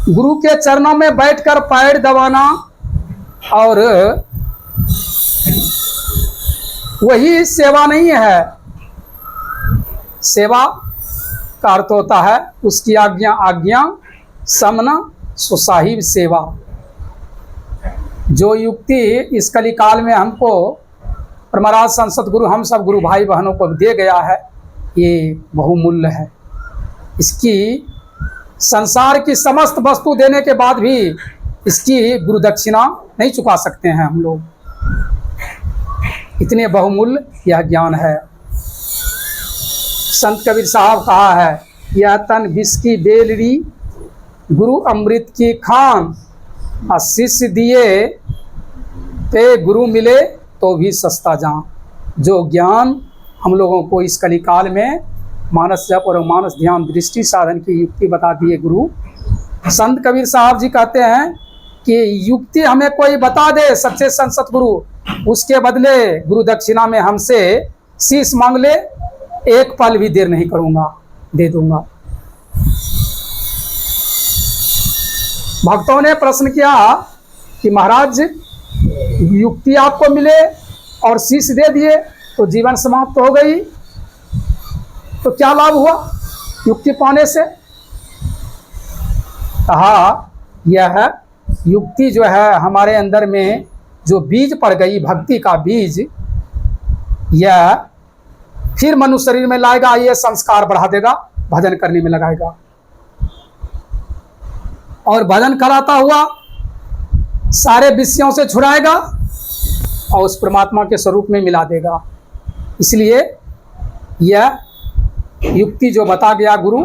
गुरु के चरणों में बैठकर पैर दबाना और वही सेवा नहीं है। सेवा का अर्थ होता है उसकी आज्ञा समना सुसाहिब सेवा। जो युक्ति इस कलिकाल में हमको परमराज संत गुरु हम सब गुरु भाई बहनों को दे गया है, ये बहुमूल्य है। इसकी संसार की समस्त वस्तु देने के बाद भी इसकी गुरु दक्षिणा नहीं चुका सकते हैं हम लोग, इतने बहुमूल्य यह ज्ञान है। संत कबीर साहब कहा है, यह तन विष की बेलरी, गुरु अमृत की खान, शिष्य दिए पे गुरु मिले तो भी सस्ता जान। जो ज्ञान हम लोगों को इस कलिकाल में मानस जप और मानस ध्यान दृष्टि साधन की युक्ति बता दिए गुरु, संत कबीर साहब जी कहते हैं कि युक्ति हमें कोई बता दे सच्चे संत सतगुरु, उसके बदले गुरु दक्षिणा में हमसे शीश मांग ले, एक पल भी देर नहीं करूंगा, दे दूंगा। भक्तों ने प्रश्न किया कि महाराज युक्ति आपको मिले और शीश दे दिए तो जीवन समाप्त हो गई, तो क्या लाभ हुआ युक्ति पाने से? कहा यह युक्ति जो है हमारे अंदर में जो बीज पड़ गई भक्ति का बीज, यह फिर मनुष्य शरीर में लाएगा, ये संस्कार बढ़ा देगा, भजन करने में लगाएगा और भजन कराता हुआ सारे विषयों से छुड़ाएगा और उस परमात्मा के स्वरूप में मिला देगा। इसलिए यह युक्ति जो बता गया गुरु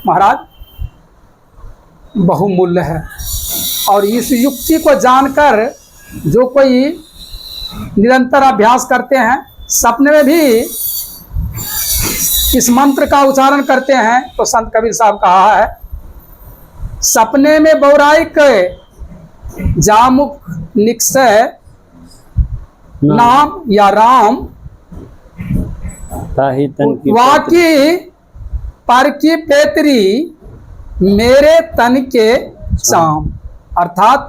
महाराज बहुमूल्य है। और इस युक्ति को जानकर जो कोई निरंतर अभ्यास करते हैं, सपने में भी इस मंत्र का उच्चारण करते हैं, तो संत कबीर साहब कहा है, सपने में बौराई के जामुख निक्षय नाम या राम, वाकी पर की पेतरी मेरे तन के चाम। अर्थात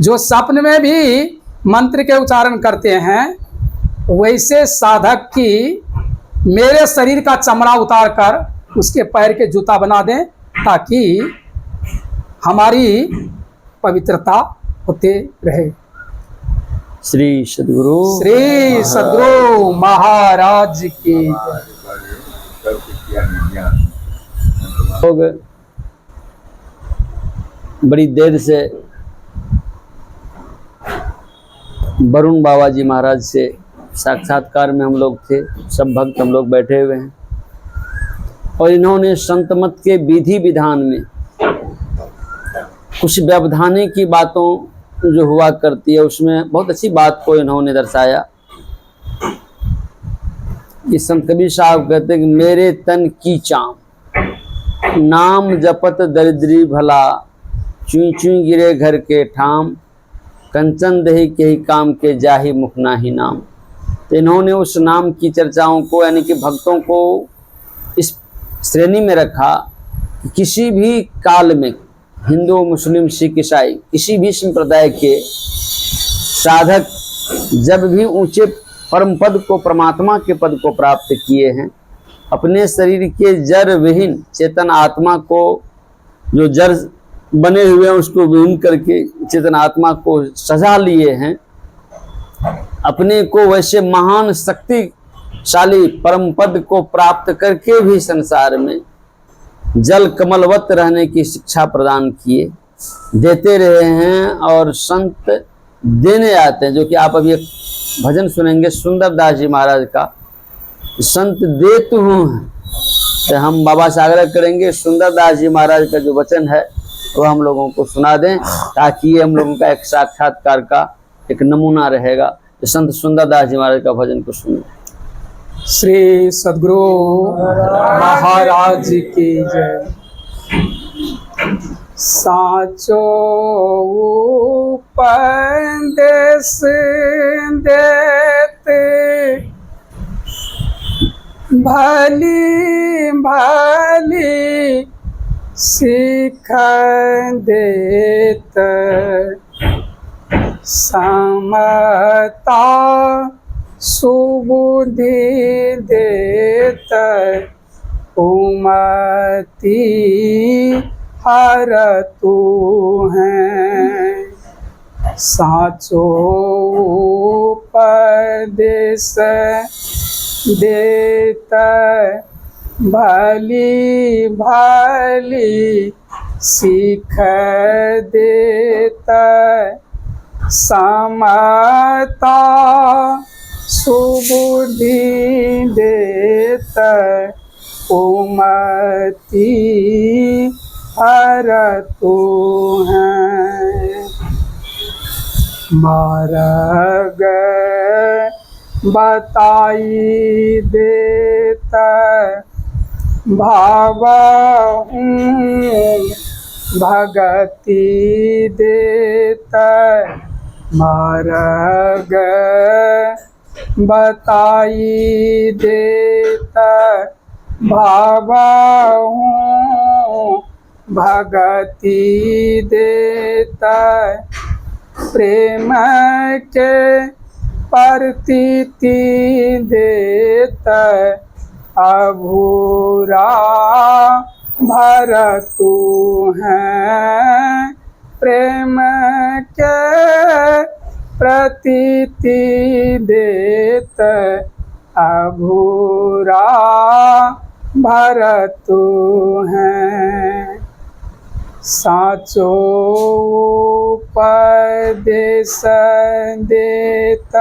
जो सपने में भी मंत्र के उच्चारण करते हैं, वैसे साधक की मेरे शरीर का चमड़ा उतार कर उसके पैर के जूता बना दें, ताकि हमारी पवित्रता होते रहे। श्री सद्गुरु महाराज की। लोग बड़ी देर से वरुण बाबा जी महाराज से साक्षात्कार में हम लोग थे, सब भक्त हम लोग बैठे हुए हैं, और इन्होंने संत मत के विधि विधान में कुछ व्यवधाने की बातों जो हुआ करती है, उसमें बहुत अच्छी बात को इन्होंने दर्शाया। कि संत कबीर साहब कहते हैं कि मेरे तन की चाम, नाम जपत दरिद्री भला, चुई चुई गिरे घर के ठाम, कंचन दही के ही काम के जाहि मुख नाही नाम। तो इन्होंने उस नाम की चर्चाओं को यानी कि भक्तों को इस श्रेणी में रखा कि किसी भी काल में हिंदू, मुस्लिम, सिख, ईसाई, किसी भी संप्रदाय के साधक जब भी ऊंचे परम पद को, परमात्मा के पद को प्राप्त किए हैं, अपने शरीर के जड़ विहीन चेतन आत्मा को, जो जड़ बने हुए हैं उसको विहीन करके चेतन आत्मा को सजा लिए हैं, अपने को वैसे महान शक्तिशाली परम पद को प्राप्त करके भी संसार में जल कमलवत रहने की शिक्षा प्रदान किए, देते रहे हैं और संत देने आते हैं। जो कि आप अभी एक भजन सुनेंगे सुंदरदास जी महाराज का, संत देत हूँ। तो हम बाबा से आग्रह करेंगे सुंदरदास जी महाराज का जो वचन है वो हम लोगों को सुना दें, ताकि ये हम लोगों का एक साक्षात्कार का एक नमूना रहेगा। तो संत सुंदरदास जी महाराज का भजन को सुनिए। श्री सद्गुरु महाराज की जय। साचो उपदेश देते भली भली सीख देत, समता सुबुद्धि देत, उमति हर तू है। साचो उपदेश देत भली भली सीख देत, समता सुबुद्धि देत, उमति हर तू है। मार्ग बताई देत भावहूँ, भगति देत मार्ग बताई देत, भावहूँ भगति देत, प्रेम के प्रतीति देत, अभूरा भर तू है। प्रेम के प्रतीति देत, अभूरा भर तू है। साचो उपदेश देत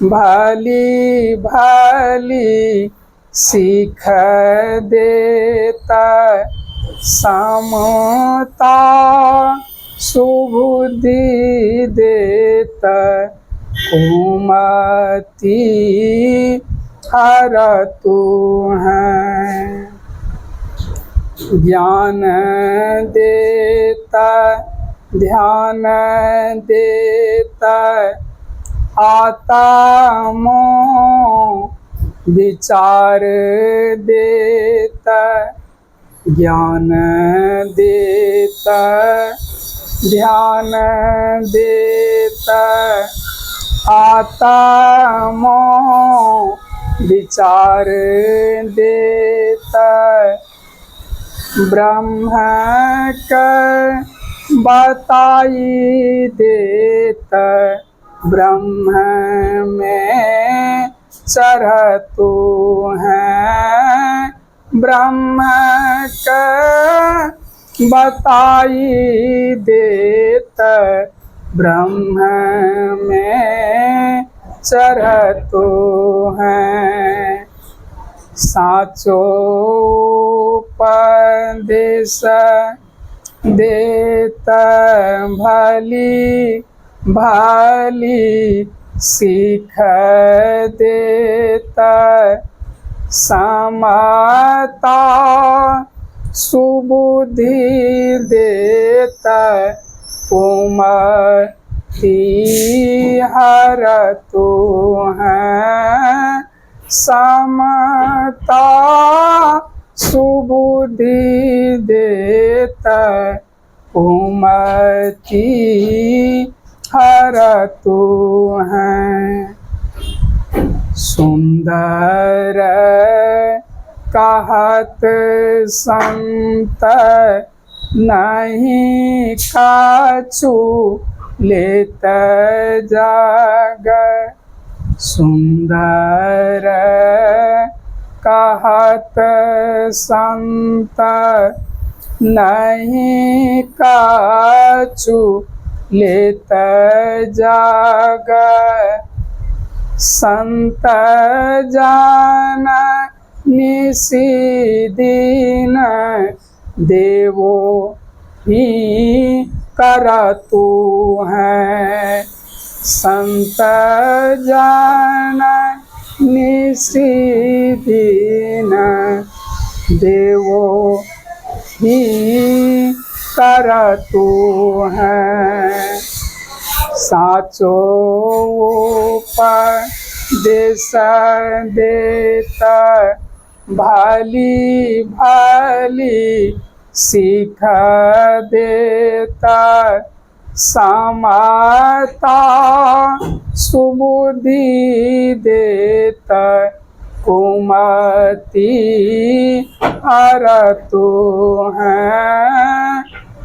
भली भली सीख देत, समता सुबुद्धि देत, उमति हर तू है। ज्ञान देता ध्यान देता, आता मोह विचार देता, ज्ञान देता ध्यान देता, आता मोह विचार देता, ब्रह्म का बताई देता, ब्रह्म में चढ़ तू है। ब्रह्म का बताई देता, ब्रह्म में चढ़ तू है। साचो उपदेश देता भली भली सीख देता समता सुबुद्धि देता कुमति हर तू है समता सुबुद्धि देता कुमति हर तू है सुंदर कहत संत नहीं काचू लेत जाग सुंदर कहत संत नहीं काचू लेत जाग संत जान निसी दिन देवो ही करतु है संत जान निसी दिन देवो ही करतु है साचो उपदेश देता भाली भाली सीख देता समाता सुबुद्धि देता कुमति हर तू है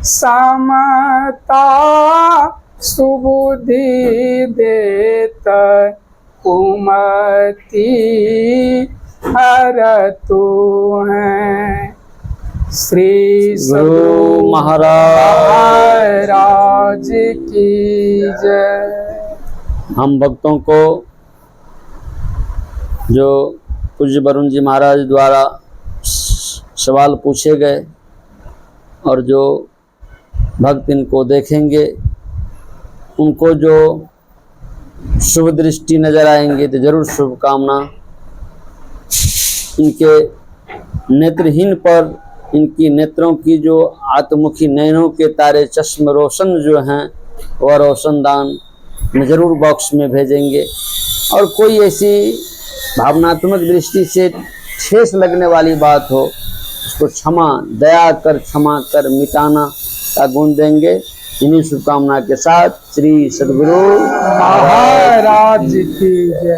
समता सुबुद्धि देता कुमति हर तू है। श्री गुरु महाराज की जय। हम भक्तों को जो पूज्य वरुण जी महाराज द्वारा सवाल पूछे गए और जो भक्त इनको देखेंगे उनको जो शुभ दृष्टि नजर आएंगे तो जरूर शुभकामना। इनके नेत्रहीन पर इनकी नेत्रों की जो आत्मुखी नयनों के तारे चश्म रोशन जो हैं वह रोशनदान में जरूर बॉक्स में भेजेंगे। और कोई ऐसी भावनात्मक दृष्टि से ठेस लगने वाली बात हो उसको क्षमा दया कर क्षमा कर मिटाना का गुण देंगे। इन्हीं शुभकामना के साथ श्री सद्गुरु महाराज की जय।